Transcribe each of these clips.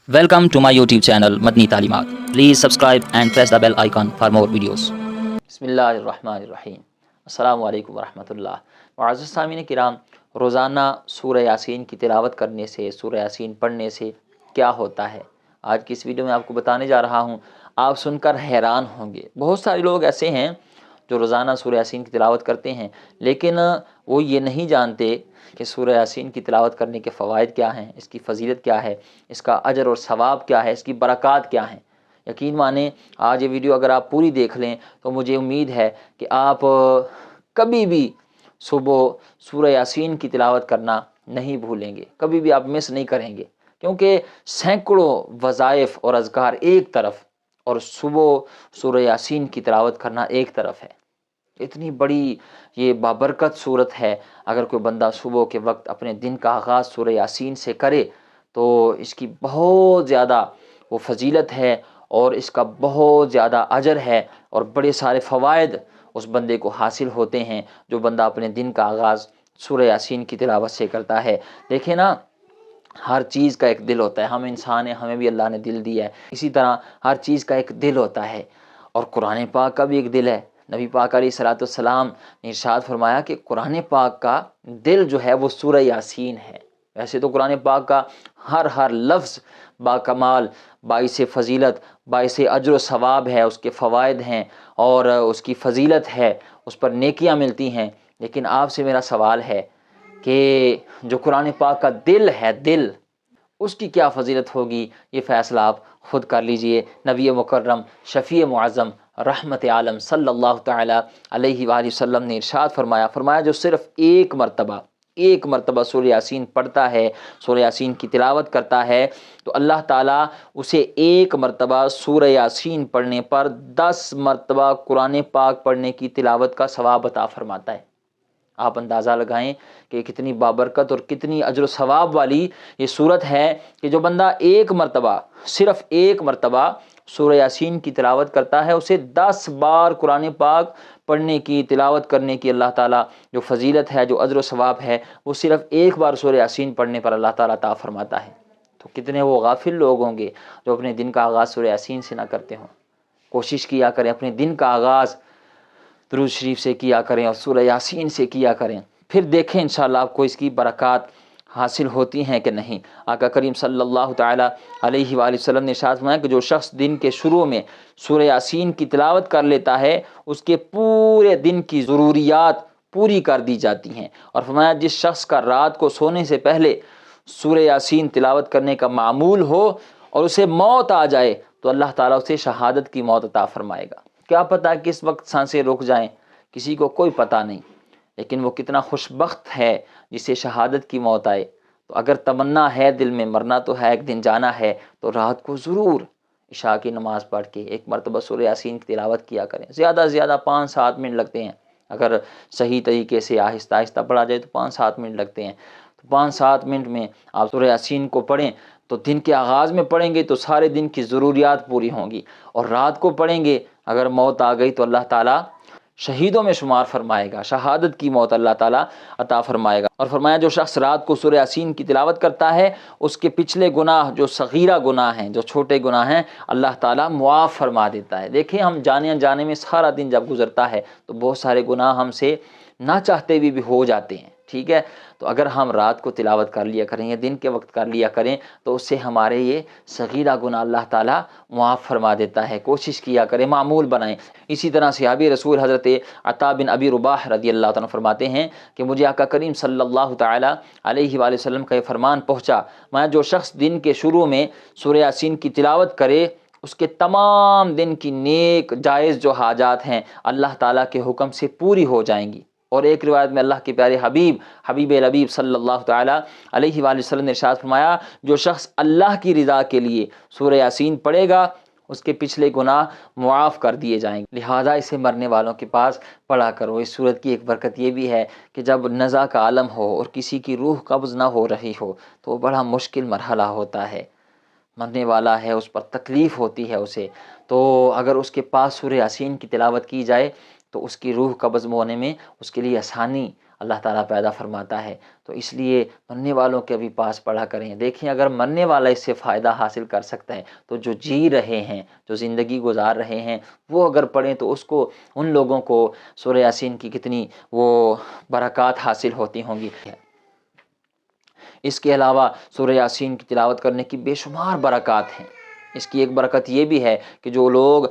Welcome to my YouTube channel Madni Talimat. Please subscribe and press the bell icon for more videos. बिस्मिल्लाहिर्रहमानिर्रहीम। अस्सलामु अलैकुम वरहमतुल्लाह। मुअज़्ज़ज़ सामीन किराम, रोज़ाना सूरह यासीन की तिलावत करने से, सूरह यासीन पढ़ने से क्या होता है, आज की इस वीडियो में आपको बताने जा रहा हूँ। आप सुनकर हैरान होंगे। बहुत सारे लोग ऐसे हैं जो रोज़ाना सूरह यासीन की तिलावत करते हैं, लेकिन वो ये नहीं जानते कि सूरह यासीन की तिलावत करने के फ़वाइद क्या हैं, इसकी फ़जीलत क्या है, इसका अजर और सवाब क्या है, इसकी बरक़ात क्या हैं। यकीन माने, आज ये वीडियो अगर आप पूरी देख लें तो मुझे उम्मीद है कि आप कभी भी सुबह सूरह यासीन की तिलावत करना नहीं भूलेंगे, कभी भी आप मिस नहीं करेंगे, क्योंकि सैकड़ों वज़ाइफ और अज़कार एक तरफ और सुबह सूरह यासीन की तिलावत करना एक तरफ है। इतनी बड़ी ये बाबरकत सूरत है। अगर कोई बंदा सुबह के वक्त अपने दिन का आगाज़ सूरह यासीन से करे तो इसकी बहुत ज़्यादा वो फजीलत है और इसका बहुत ज़्यादा अजर है और बड़े सारे फ़वाइद उस बंदे को हासिल होते हैं जो बंदा अपने दिन का आगाज़ सूरह यासीन की तिलावत से करता है। देखें ना, हर चीज़ का एक दिल होता है। हम इंसान हैं, हमें भी अल्लाह ने दिल दिया है। इसी तरह हर चीज़ का एक दिल होता है और कुरान पाक का भी एक दिल है। नबी पाक अलैहिस्सलाम ने इरशाद फरमाया कि कुरान पाक का दिल जो है वो सूरह यासीन है। वैसे तो कुरान पाक का हर लफ्ज़ बाकमाल, बाइस फ़जीलत, बाइस अजर सवाब है, उसके फ़वाइद हैं और उसकी फ़जीलत है, उस पर नेकियां मिलती हैं। लेकिन आपसे मेरा सवाल है कि जो कुरान पाक का दिल है, दिल, उसकी क्या फ़जीलत होगी, ये फ़ैसला आप ख़ुद कर लीजिए। नबी मुकर्रम शफ़ी मुअज़्ज़म रहमत आलम सल्लल्लाहु तआला अलैहि वसल्लम ने इरशाद फरमाया जो सिर्फ़ एक मरतबा सूरह यासीन पढ़ता है, सूरह यासीन की तिलावत करता है, तो अल्लाह ताला उसे एक मरतबा सूरह यासीन पढ़ने पर 10 मरतबा कुरान पाक पढ़ने की तिलावत का सवाब अता फरमाता है। आप अंदाज़ा लगाएं कि कितनी बाबरकत और कितनी अजर सवाब वाली ये सूरत है कि जो बंदा सिर्फ़ एक मरतबा सूरह यासीन की तिलावत करता है, उसे 10 बार कुरान पाक पढ़ने की, तिलावत करने की अल्लाह ताला जो फजीलत है, जो अजर सवाब है, वो सिर्फ़ एक बार सूरह यासीन पढ़ने पर अल्लाह ताला अता फरमाता है। तो कितने वो गाफिल लोग होंगे जो अपने दिन का आगाज़ सूरह यासीन से ना करते हों। कोशिश किया करें, अपने दिन का आगाज़ दुरूद शरीफ से किया करें और सूरह यासीन से किया करें, फिर देखें इंशाअल्लाह आपको इसकी बरक़ात हासिल होती हैं कि नहीं। आका करीम सल्लल्लाहु तआला अलैहि वसल्लम ने इरशाद फरमाया कि जो शख्स दिन के शुरू में सूरह यासीन की तिलावत कर लेता है, उसके पूरे दिन की ज़रूरियात पूरी कर दी जाती हैं। और फरमाया जिस शख्स का रात को सोने से पहले सूरह यासीन तिलावत करने का मामूल हो और उसे मौत आ जाए तो अल्लाह ताला उसे शहादत की मौत अता फरमाएगा। क्या पता किस वक्त सांसें रुक जाएं, किसी को कोई पता नहीं, लेकिन वो कितना खुशबख्त है जिसे शहादत की मौत आए। तो अगर तमन्ना है दिल में, मरना तो है, एक दिन जाना है, तो रात को ज़रूर इशा की नमाज़ पढ़ के एक मरतबा सूरह यासीन की तिलावत किया करें। ज़्यादा से ज़्यादा 5-7 मिनट लगते हैं। अगर सही तरीके से आहिस्ता आहिस्ता पढ़ा जाए तो 5-7 मिनट लगते हैं। तो 5-7 मिनट में आप सूरह यासीन को पढ़ें तो दिन के आगाज़ में पढ़ेंगे तो सारे दिन की ज़रूरियात पूरी होंगी, और रात को पढ़ेंगे अगर मौत आ गई तो अल्लाह ताला शहीदों में शुमार फरमाएगा, शहादत की मौत अल्लाह ताला अता फरमाएगा। और फरमाया जो शख्स रात को सूरह यासीन की तिलावत करता है, उसके पिछले गुनाह जो सगीरा गुनाह हैं, जो छोटे गुनाह हैं, अल्लाह ताला मुआफ़ फरमा देता है। देखिए, हम जाने अनजाने में सारा दिन जब गुजरता है तो बहुत सारे गुनाह हमसे ना चाहते हुए भी हो जाते हैं, ठीक है। तो अगर हम रात को तिलावत कर लिया करें या दिन के वक्त कर लिया करें तो उससे हमारे ये सगीरा गुनाह अल्लाह ताला मुआफ़ फरमा देता है। कोशिश किया करें, मामूल बनाएं। इसी तरह सहाबी रसूल हज़रत अता बिन अबी रुबाह रदी अल्लाह तआला फरमाते हैं कि मुझे आका करीम सल्लल्लाहु तआला अलैहि वसल्लम का ये फरमान पहुँचा, मैं जो शख्स दिन के शुरू में सूरह यासीन की तिलावत करे, उसके तमाम दिन की नेक जायज़ जो हाजात हैं अल्लाह ताला के हुक्म से पूरी हो जाएंगी। और एक रिवायत में अल्लाह के प्यारे हबीब लबीब सल्लल्लाहु तआला अलैहि वसल्लम ने इरशाद फरमाया, जो शख्स अल्लाह की रिज़ा के लिए सूरह यासीन पढ़ेगा उसके पिछले गुनाह मुआफ़ कर दिए जाएंगे। लिहाजा इसे मरने वालों के पास पढ़ा करो। इस सूरत की एक बरकत ये भी है कि जब नज़ा का आलम हो और किसी की रूह कब्ज़ ना हो रही हो तो बड़ा मुश्किल मरहला होता है, मरने वाला है, उस पर तकलीफ़ होती है उसे, तो अगर उसके पास सूरह यासीन की तिलावत की जाए तो उसकी रूह कब्ज़ होने में उसके लिए आसानी اللہ تعالیٰ پیدا فرماتا ہے۔ تو اس لیے مرنے والوں کے بھی پاس پڑھا کریں۔ دیکھیں اگر مرنے والا اس سے فائدہ حاصل کر سکتا ہے تو جو جی رہے ہیں، جو زندگی گزار رہے ہیں، وہ اگر پڑھیں تو اس کو، ان لوگوں کو سورہ یاسین کی کتنی وہ برکات حاصل ہوتی ہوں گی۔ اس کے علاوہ سورہ یاسین کی تلاوت کرنے کی بے شمار برکات ہیں۔ اس کی ایک برکت یہ بھی ہے کہ جو لوگ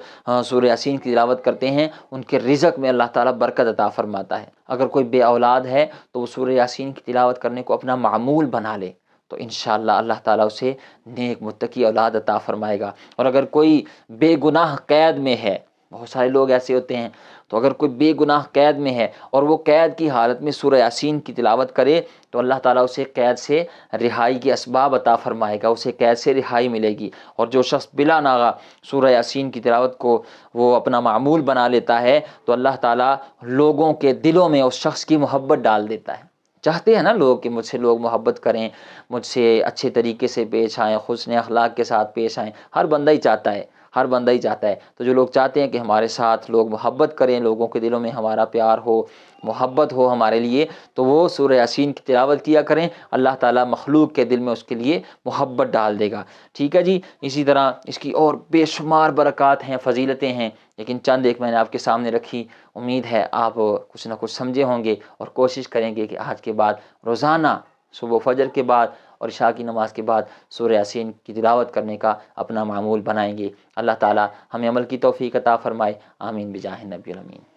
سورہ یاسین کی تلاوت کرتے ہیں ان کے رزق میں اللہ تعالیٰ برکت عطا فرماتا ہے۔ اگر کوئی بے اولاد ہے تو وہ سورہ یاسین کی تلاوت کرنے کو اپنا معمول بنا لے تو انشاءاللہ اللہ تعالیٰ اسے نیک متقی اولاد عطا فرمائے گا۔ اور اگر کوئی بے گناہ قید میں ہے، بہت سارے لوگ ایسے ہوتے ہیں، تو اگر کوئی بے گناہ قید میں ہے اور وہ قید کی حالت میں سورہ یاسین کی تلاوت کرے تو اللہ تعالیٰ اسے قید سے رہائی کے اسباب عطا فرمائے گا، اسے قید سے رہائی ملے گی۔ اور جو شخص بلا ناغہ سورہ یاسین کی تلاوت کو وہ اپنا معمول بنا لیتا ہے تو اللہ تعالیٰ لوگوں کے دلوں میں اس شخص کی محبت ڈال دیتا ہے۔ چاہتے ہیں نا لوگ کہ مجھ سے لوگ محبت کریں، مجھ سے اچھے طریقے سے پیش آئیں، حسن اخلاق کے ساتھ پیش آئیں، ہر بندہ ہی چاہتا ہے، ہر بندہ ہی چاہتا ہے۔ تو جو لوگ چاہتے ہیں کہ ہمارے ساتھ لوگ محبت کریں، لوگوں کے دلوں میں ہمارا پیار ہو، محبت ہو ہمارے لیے، تو وہ سورہ یاسین کی تلاوت کیا کریں، اللہ تعالیٰ مخلوق کے دل میں اس کے لیے محبت ڈال دے گا۔ ٹھیک ہے جی، اسی طرح اس کی اور بے شمار برکات ہیں، فضیلتیں ہیں، لیکن چند ایک میں نے آپ کے سامنے رکھی۔ امید ہے آپ کچھ نہ کچھ سمجھے ہوں گے اور کوشش کریں گے کہ آج کے بعد روزانہ صبح فجر کے بعد اور عشاء کی نماز کے بعد سورہ یاسین کی تلاوت کرنے کا اپنا معمول بنائیں گے۔ اللہ تعالیٰ ہمیں عمل کی توفیق عطا فرمائے، آمین بجاہ نبی الامین۔